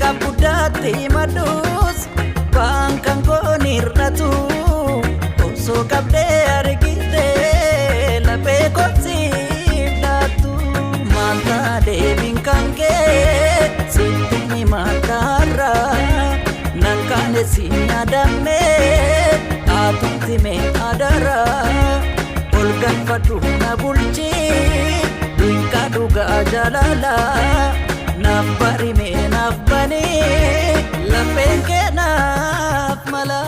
kabudatti madus bangkan konirratu osoo qabdee argite laphee koonsifdatu maalta deebiin kan kee sitti mataarra nankane si yaadame atutti mee adara ol galfadhu na bulchi dinqa dhugaa jaalala naaf bari mee naaf bani lapheen kee naaf mala.